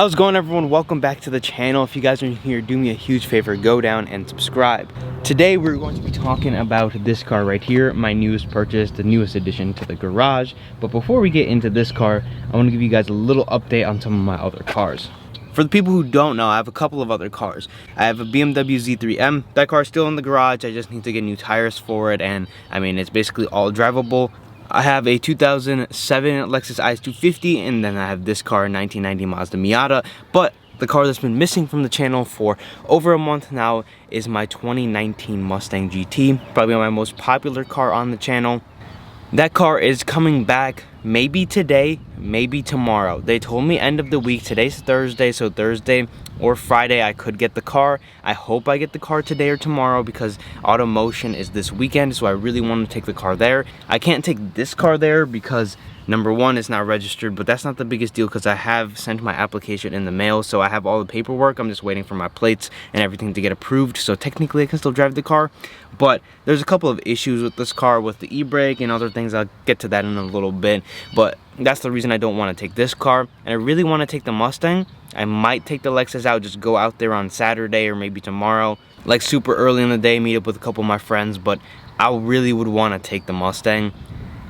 How's it going, everyone? Welcome back to the channel. If you guys are new here, do me a huge favor, go down and subscribe. Today we're going to be talking about this car right here, my newest purchase, the newest addition to the garage. But before we get into this car, I want to give you guys a little update on some of my other cars. For the people who don't know, I have a couple of other cars. I have a BMW Z3M. That car's still in the garage. I just need to get new tires for it, and I mean, it's basically all drivable. I have a 2007 Lexus IS250, and then I have this car, a 1990 Mazda Miata. But the car that's been missing from the channel for over a month now is my 2019 Mustang GT, probably my most popular car on the channel. That car is coming back maybe today, maybe tomorrow. They told me end of the week. Today's Thursday, so Thursday or Friday I could get the car. I hope I get the car today or tomorrow because Automotion is this weekend, so I really want to take the car there. I can't take this car there because number one, it's not registered, but that's not the biggest deal because I have sent my application in the mail, so I have all the paperwork. I'm just waiting for my plates and everything to get approved, so technically I can still drive the car. But there's a couple of issues with this car with the e-brake and other things. I'll get to that in a little bit, but that's the reason I don't want to take this car. And I really want to take the Mustang. I might take the Lexus out, just go out there on Saturday or maybe tomorrow, like super early in the day, meet up with a couple of my friends. But I really would want to take the Mustang,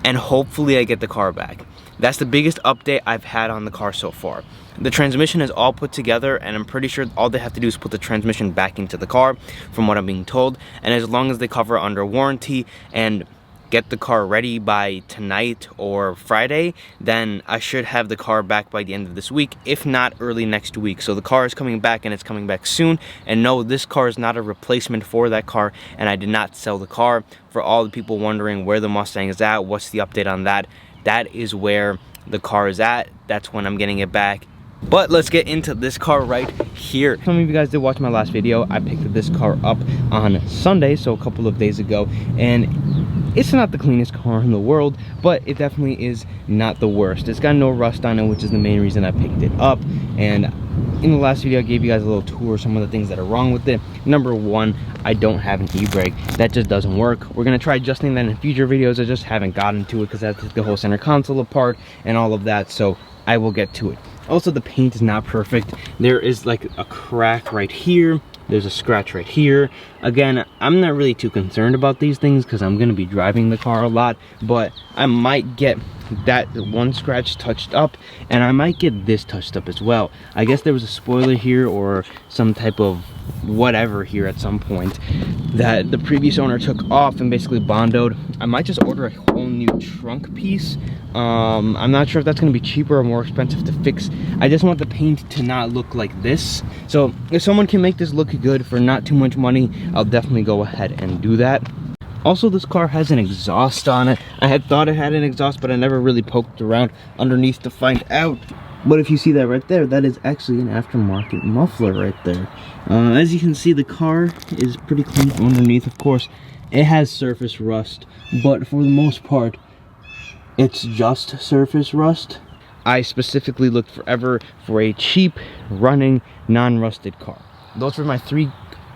and hopefully I get the car back. That's the biggest update I've had on the car so far. The transmission is all put together, and I'm pretty sure all they have to do is put the transmission back into the car, from what I'm being told. And as long as they cover under warranty and get the car ready by tonight or Friday, then I should have the car back by the end of this week, if not early next week. So the car is coming back, and it's coming back soon. And no, this car is not a replacement for that car, and I did not sell the car. For all the people wondering where the Mustang is at, what's the update on that, that is where the car is at. That's when I'm getting it back. But let's get into this car right here. Some of you guys did watch my last video. I picked this car up on Sunday, so a couple of days ago, and it's not the cleanest car in the world, but it definitely is not the worst. It's got no rust on it, which is the main reason I picked it up. And in the last video, I gave you guys a little tour of some of the things that are wrong with it. Number one, I don't have an e-brake. That just doesn't work. We're gonna try adjusting that in future videos. I just haven't gotten to it because I have to take the whole center console apart and all of that, so I will get to it. Also, the paint is not perfect. There is like a crack right here. There's a scratch right here. Again, I'm not really too concerned about these things because I'm gonna be driving the car a lot, but I might get that one scratch touched up, and I might get this touched up as well. I guess there was a spoiler here or some type of whatever here at some point that the previous owner took off and basically bondoed. I might just order a whole new trunk piece. I'm not sure if that's going to be cheaper or more expensive to fix. I just want the paint to not look like this. So if someone can make this look good for not too much money, I'll definitely go ahead and do that. Also, this car has an exhaust on it. I had thought it had an exhaust, but I never really poked around underneath to find out. But if you see that right there, that is actually an aftermarket muffler right there. As you can see, the car is pretty clean underneath. Of course, it has surface rust, but for the most part, it's just surface rust. I specifically looked forever for a cheap, running, non-rusted car. Those were my three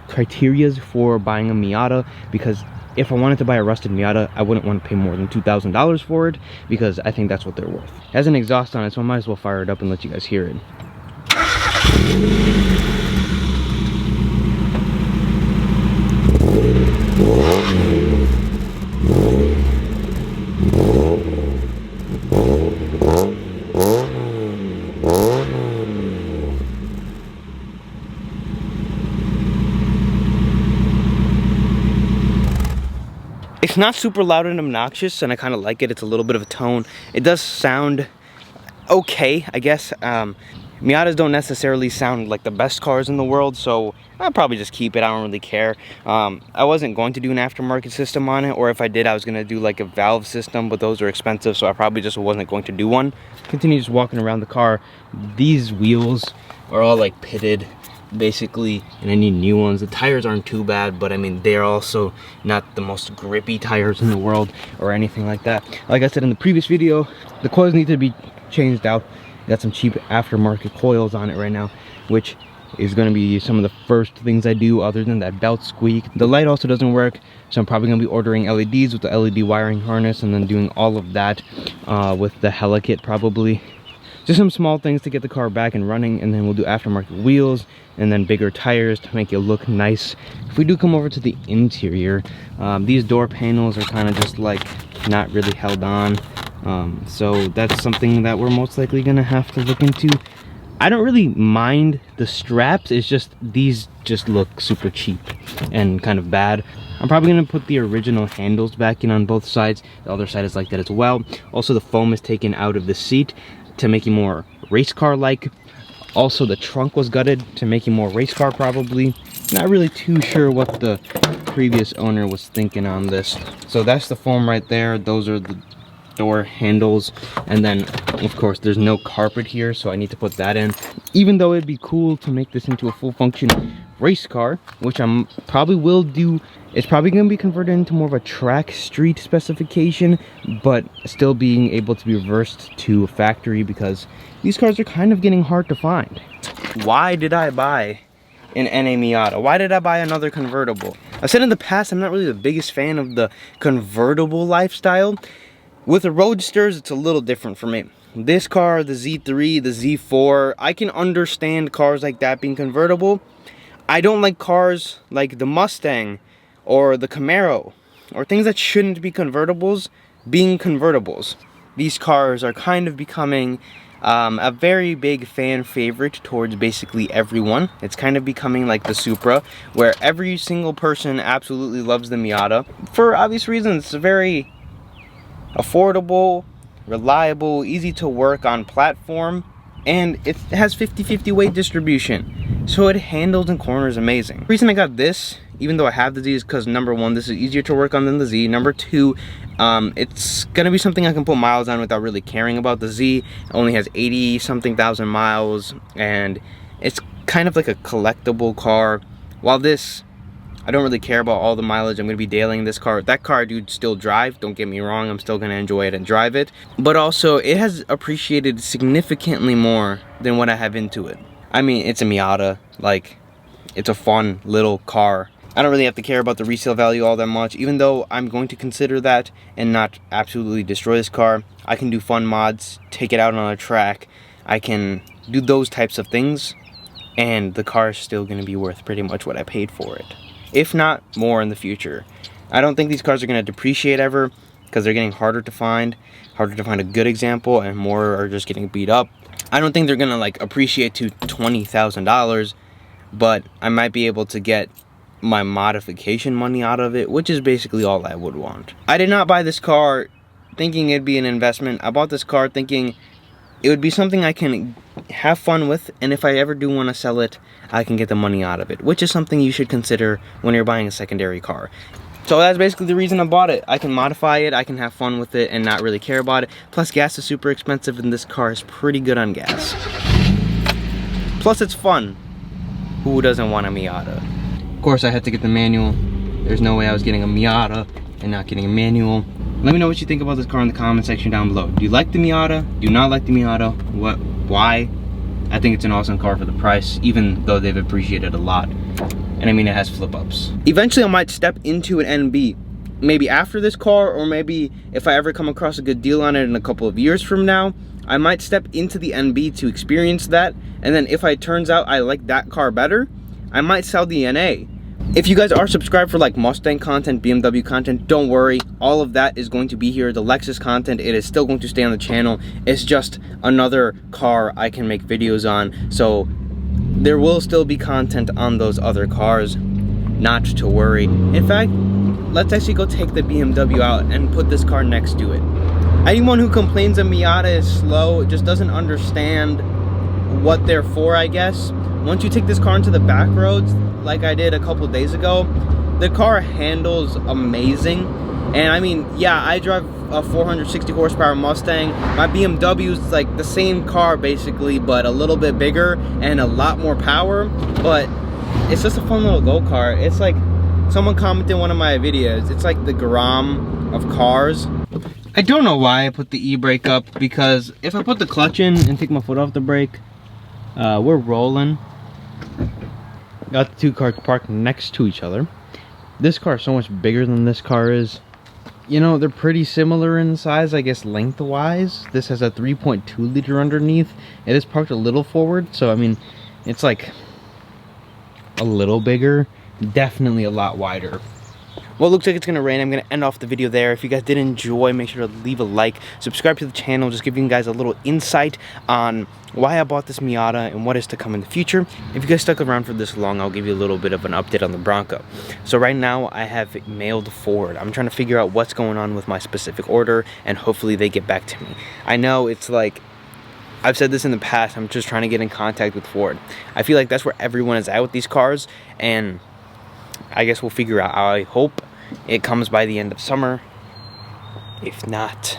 criterias for buying a Miata, because if I wanted to buy a rusted Miata, I wouldn't want to pay more than $2,000 for it, because I think that's what they're worth. It has an exhaust on it, so I might as well fire it up and let you guys hear it. It's not super loud and obnoxious, and I kind of like it. It's a little bit of a tone. It does sound okay, I guess. Miatas don't necessarily sound like the best cars in the world, so I'll probably just keep it. I don't really care. I wasn't going to do an aftermarket system on it, or if I did, I was going to do like a valve system, but those are expensive, so I probably just wasn't going to do one. Continue just walking around the car. These wheels are all like pitted, basically, and I need new ones. The tires aren't too bad, but I mean, they're also not the most grippy tires in the world or anything like that. Like I said in the previous video, the coils need to be changed out. Got some cheap aftermarket coils on it right now, which is going to be some of the first things I do, other than that belt squeak. The light also doesn't work, so I'm probably going to be ordering LEDs with the LED wiring harness and then doing all of that with the Hella kit probably. Just some small things to get the car back and running, and then we'll do aftermarket wheels and then bigger tires to make it look nice. If we do come over to the interior, these door panels are kind of just like not really held on. So that's something that we're most likely gonna have to look into. I don't really mind the straps, it's just these just look super cheap and kind of bad. I'm probably gonna put the original handles back in on both sides. The other side is like that as well. Also, the foam is taken out of the seat to make it more race car like. Also, the trunk was gutted to make it more race car probably. Not really too sure what the previous owner was thinking on this. So that's the foam right there. Those are the door handles, and then of course there's no carpet here, so I need to put that in. Even though it'd be cool to make this into a full function race car, which I'm probably will do, it's probably going to be converted into more of a track street specification, but still being able to be reversed to a factory, because these cars are kind of getting hard to find. Why did I buy an NA Miata? Why did I buy another convertible? I said in the past I'm not really the biggest fan of the convertible lifestyle. With the Roadsters, it's a little different for me. This car, the Z3, the Z4, I can understand cars like that being convertible. I don't like cars like the Mustang or the Camaro, or things that shouldn't be convertibles being convertibles. These cars are kind of becoming a very big fan favorite towards basically everyone. It's kind of becoming like the Supra, where every single person absolutely loves the Miata. For obvious reasons, it's a very affordable, reliable, easy to work on platform, and it has 50-50 weight distribution, so it handles in corners amazing. The reason I got this, even though I have the Z, is because number one, this is easier to work on than the Z. Number two, it's gonna be something I can put miles on without really caring about. The Z only has 80 something thousand miles, and it's kind of like a collectible car, while this, I don't really care about all the mileage. I'm going to be dailying this car. That car I do still drive, don't get me wrong. I'm still going to enjoy it and drive it. But also, it has appreciated significantly more than what I have into it. I mean, it's a Miata. Like, it's a fun little car. I don't really have to care about the resale value all that much. Even though I'm going to consider that and not absolutely destroy this car, I can do fun mods, take it out on a track. I can do those types of things, and the car is still going to be worth pretty much what I paid for it, if not more in the future. I don't think these cars are going to depreciate ever, because they're getting harder to find a good example, and more are just getting beat up. I don't think they're going to like appreciate to $20,000, but I might be able to get my modification money out of it, which is basically all I would want. I did not buy this car thinking it'd be an investment. I bought this car thinking it would be something I can have fun with, and if I ever do want to sell it, I can get the money out of it, which is something you should consider when you're buying a secondary car. So that's basically the reason I bought it. I can modify it, I can have fun with it, and not really care about it. Plus, gas is super expensive, and this car is pretty good on gas. Plus, it's fun. Who doesn't want a Miata? Of course, I had to get the manual. There's no way I was getting a Miata and not getting a manual. Let me know what you think about this car in the comment section down below. Do you like the Miata? Do you not like the Miata? What? Why? I think it's an awesome car for the price, even though they've appreciated a lot. And I mean, it has flip-ups. Eventually, I might step into an NB. Maybe after this car, or maybe if I ever come across a good deal on it in a couple of years from now, I might step into the NB to experience that. And then if it turns out I like that car better, I might sell the NA. If you guys are subscribed for like Mustang content, BMW content, don't worry. All of that is going to be here. The Lexus content, it is still going to stay on the channel. It's just another car I can make videos on. So there will still be content on those other cars, not to worry. In fact, let's actually go take the BMW out and put this car next to it. Anyone who complains a Miata is slow just doesn't understand what they're for, I guess. Once you take this car into the back roads, like I did a couple days ago, the car handles amazing. And I mean, yeah, I drive a 460 horsepower Mustang. My BMW is like the same car basically, but a little bit bigger and a lot more power. But it's just a fun little go-kart. It's like, someone commented in one of my videos, it's like the Grom of cars. I don't know why I put the e-brake up, because if I put the clutch in and take my foot off the brake, we're rolling. Got the two cars parked next to each other. This car is so much bigger than this car is. you know, they're pretty similar in size, I guess, lengthwise. This has a 3.2 liter underneath. It is parked a little forward, so I mean, it's like a little bigger, definitely a lot wider. Well, it looks like it's gonna rain. I'm gonna end off the video there. If you guys did enjoy, make sure to leave a like, subscribe to the channel, just giving you guys a little insight on why I bought this Miata and what is to come in the future. If you guys stuck around for this long, I'll give you a little bit of an update on the Bronco. So right now, I have it mailed forward. I'm trying to figure out what's going on with my specific order, and hopefully they get back to me. I know it's like, I've said this in the past, I'm just trying to get in contact with Ford. I feel like that's where everyone is at with these cars, and I guess we'll figure out. I hope it comes by the end of summer. If not,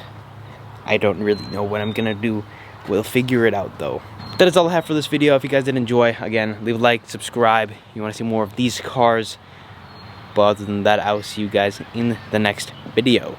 I don't really know what I'm gonna do. We'll figure it out though. That is all I have for this video. If you guys did enjoy, again, leave a like, subscribe. You want to see more of these cars. But other than that, I will see you guys in the next video.